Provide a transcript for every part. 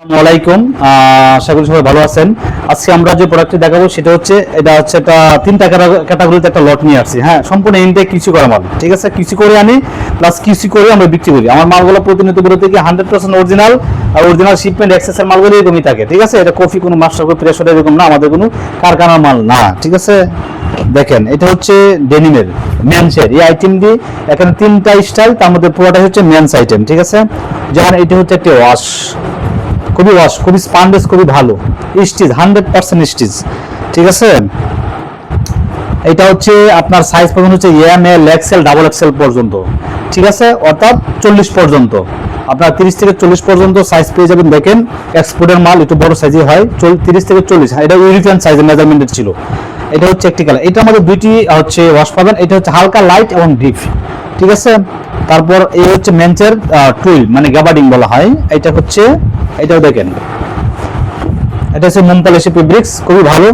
আসসালামাইকুম, আশা করি সবাই ভালো আছেন। আজকে আমরা যে প্রোডাক্টটি দেখাবো সেটা হচ্ছে এটা হচ্ছে একটা তিনটা ক্যাটাগরিতে একটা লট নিয়ে আসছি। হ্যাঁ, সম্পূর্ণ ইনটেক কিউসি করা মাল, ঠিক আছে। কিউসি করে আনি প্লাস কিউসি করে আমরা বিক্রি করি। আমার মালগুলো প্রতিনিয়ত বলে থেকে 100% অরিজিনাল আর অরিজিনাল শিপমেন্ট এক্সেসের মালগুলো এরকমই থাকে, ঠিক আছে। এটা কফি কোনো মাস্টার কপি প্রেসার এরকম না, আমাদের কোনো কারখানার মাল না, ঠিক আছে। দেখেন এটা হচ্ছে ডেনিমের মেন্সের এই আইটেমটি, এখানে তিনটা স্টাইল, তার মধ্যে পুরোটা হচ্ছে মেন্স আইটেম, ঠিক আছে। যেমন এটা হচ্ছে একটা ওয়াশ, খুবই স্পান্ডেস, খুবই ভালো স্টিচ, 100% স্টিচ, ঠিক আছে। এটা হচ্ছে আপনার সাইজ পর্যন্ত হচ্ছে M L XL double XL পর্যন্ত, ঠিক আছে, অর্থাৎ 40 পর্যন্ত আপনার 30 থেকে 40 পর্যন্ত সাইজ পেয়ে যাবেন। দেখেন এক্সপোর্টের মাল একটু বড় সাইজে হয়, 30 থেকে 40, এটা ইউরোপিয়ান সাইজের মেজারমেন্টের ছিল। এটা হচ্ছে একটি কালার, এটা আমাদের দুইটি হচ্ছে ওয়াশ পাবেন। এটা হচ্ছে হালকা লাইট এবং ডিপ, ঠিক আছে। তারপর এই হচ্ছে মেন্সের টুইল মানে গ্যাবার্ডিং বলা হয়, এটা হচ্ছে এটাও দেখেন, এটা হচ্ছে মুমতালেশি ফেব্রিক্স, খুবই ভালো,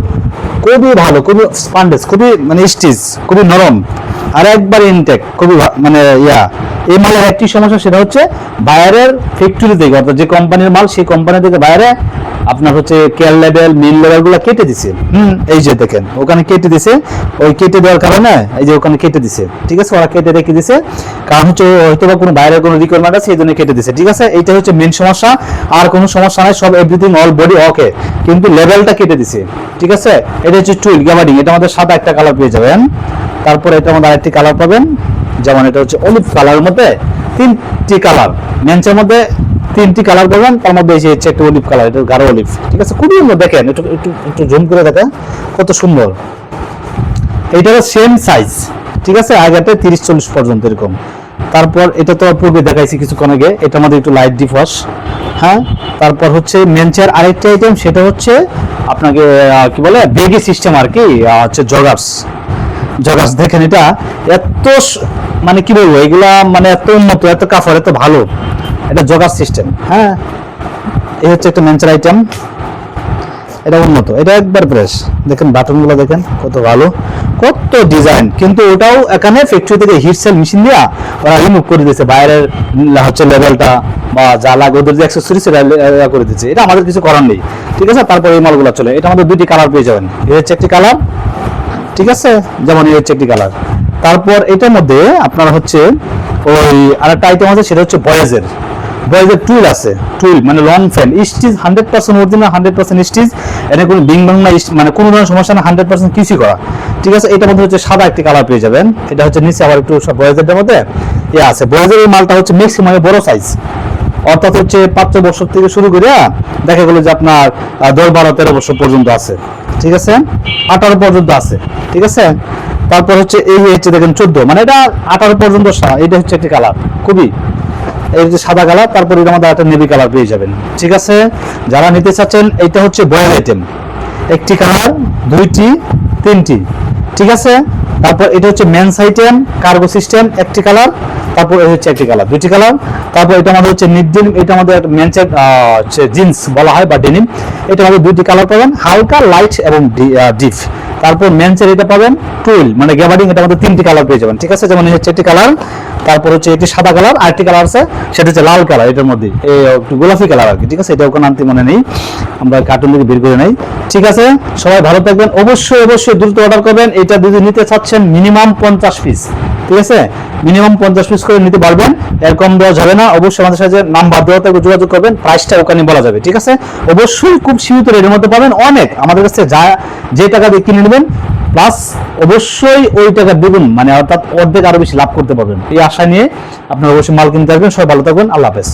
খুবই স্পান্ডেস, খুবই মানে স্টিচ, খুবই নরম আর একবার ইনটেক, খুবই মানে এই মালের একটি সমস্যা, সেটা হচ্ছে বাইরের ফ্যাক্টরি থেকে, অর্থাৎ যে কোম্পানির মাল সেই কোম্পানি থেকে বাইরে আপনার হচ্ছে কেয়ার লেভেল মিল লেভেলগুলো কেটে দিছে। এই যে দেখেন ওখানে কেটে দিছে, ওই কেটে দেওয়ার কারণে এই যে ওখানে কেটে দিছে, ঠিক আছে, ওরা কেটে রেখে দিছে, কারণ হচ্ছে হয়তো বা কোনো বাইরের কোনো রিকোয়ারমেন্ট আছে, এই জন্য কেটে দিছে, ঠিক আছে। এইটা হচ্ছে মেন সমস্যা, আর কোনো সমস্যা নাই, সব এভরিথিং অল বডি ওকে, কিন্তু লেভেলটা কেটে দিছে, ঠিক আছে। এটা হচ্ছে টুইল গ্যাবার্ডিং, এটা আমাদের সাদা একটা কালার পেয়ে যাবেন। তারপর এটা আমাদের আরেকটি কালার পাবেন, যেমন এটা হচ্ছে অলিভ কালারের মধ্যে তিনটি কালার, মেন্সের মধ্যে তিনটি কালার পাবেন, তার মধ্যে এই যে হচ্ছে একটা অলিভ কালার, এটা গাঢ় অলিভ, ঠিক আছে, খুবই সুন্দর। দেখেন একটু একটু একটু জুম করে দেখেন কত সুন্দর। এইটারও সেম সাইজ, ঠিক আছে, আগেতে 30-40 পর্যন্ত এরকম। তারপর এটা তো পূর্বে দেখাইছি কিছুক্ষণ আগে, এটা আমাদের একটু লাইট ডিপ ওয়াশ। হ্যাঁ, তারপর হচ্ছে মেন্সের আরেকটা আইটেম, সেটা হচ্ছে আপনাকে কি বলে বেগি সিস্টেম আর কি, হচ্ছে জগার্স। দেখেন এটা এত মানে কি বলবো, এগুলা মানে এত উন্নত, এত কাপড়, এত ভালো, এটা জগার সিস্টেম। হ্যাঁ, এই হচ্ছে একটা মেন্সের আইটেম, এটা উন্নত, এটা একবার ফ্রেশ। দেখেন বাটনগুলো দেখেন কত ভালো, কত ডিজাইন, কিন্তু ওটাও এখানে ফ্যাক্টরি থেকে হিটসেল মেশিন দিয়া ওরা রিমুভ করে দিয়েছে, বাইরের হচ্ছে লেভেলটা বা যা লাগে ওদের যে অ্যাক্সেসরি সেটা করে দিচ্ছে, এটা আমাদের কিছু করার নেই, ঠিক আছে। তারপর এই মালগুলো চলে, এটা আমাদের দুইটি কালার পেয়ে যাবেন, এই হচ্ছে একটি কালার, ঠিক আছে, যেমন এই হচ্ছে একটি কালার। তারপর এটার মধ্যে আপনার হচ্ছে ওই আরেকটা আইটেম আছে, সেটা হচ্ছে বয়েজের টুইল আছে, টুইল মানে long fan stitch, 100% original, 100% stitch, এটা কোনো বিং বাং না, মানে কোনো ধরনের সমস্যা না, 100% কিউসি করা, ঠিক আছে। এটার মধ্যে হচ্ছে সাদা একটি কালার পেয়ে যাবেন। এটা হচ্ছে নিচে আবার একটু বয়েজের মধ্যে আছে, বয়েজের এই মালটা হচ্ছে ম্যাক্সিমাম বড় সাইজ, অর্থাৎ হচ্ছে 5 বছর থেকে শুরু করে দেখা গেল যে আপনার 10-12-13 বছর পর্যন্ত আছে, ঠিক আছে, 18 পর্যন্ত আছে, ঠিক আছে। তারপর হচ্ছে এই হচ্ছে দেখেন 14, মানে এটা 18 পর্যন্ত, এটা হচ্ছে একটি কালার, খুবই এই যে সাদা কালার। তারপর এর মধ্যে একটা নেভি কালার পেয়ে যাবেন, ঠিক আছে। যারা নিতে চাচ্ছেন, এটা হচ্ছে বয়েল আইটেম, একটি কালার, দুইটি, তিনটি, ঠিক আছে। তারপর এটা হচ্ছে মেন্স আইটেম কার্গো সিস্টেম, একটি কালার। তারপর এই হচ্ছে একটি কালার, দুইটি কালার। তারপর এটা আমাদের হচ্ছে নিডডিম, এটা আমাদের মেন্সের হচ্ছে জিন্স বলা হয় বা ডেনিম, এটা আমাদের দুইটি কালার পাবেন, হালকা লাইট এবং ডিপ। তারপর মেন্সের এটা পাবেন টুইল মানে গ্যাবার্ডিং, এটা আমাদের তিনটি কালার পেয়ে যাবেন, ঠিক আছে। যেমন এই হচ্ছে একটি কালার, তারপর হচ্ছে একটি সাদা কালার, আরেকটি কালার আছে সেটা হচ্ছে লাল কালার, এটার মধ্যে একটু গোলাপি কালার আর কি, ঠিক আছে। এটা ওখানে আনতে মনে নেই, আমরা কার্টুন থেকে বের করে নেই, ঠিক আছে। সবাই ভালো থাকবেন, অবশ্যই দ্রুত অর্ডার করবেন। এটা যদি নিতে চাচ্ছেন মিনিমাম 50 পিস, ঠিক আছে, মিনিমাম 50 পিস করে নিতে পারবেন, এর কম দেওয়া যাবে না। অবশ্যই আমাদের সাথে নাম্বার দেওয়া থাকবে, যোগাযোগ করবেন, প্রাইসটা ওখানে বলা যাবে, ঠিক আছে। অবশ্যই খুব সীমিত রেটের মধ্যে পাবেন, অনেক আমাদের কাছে যে টাকা দিয়ে কিনে নেবেন প্লাস অবশ্যই ওই টাকা দ্বিগুণ, মানে অর্থাৎ অর্ধেক আরো বেশি লাভ করতে পারবেন, এই আশা নিয়ে আপনারা অবশ্যই মাল কিনতে আসবেন। সবাই ভালো থাকবেন, আল্লাহ হাফেজ।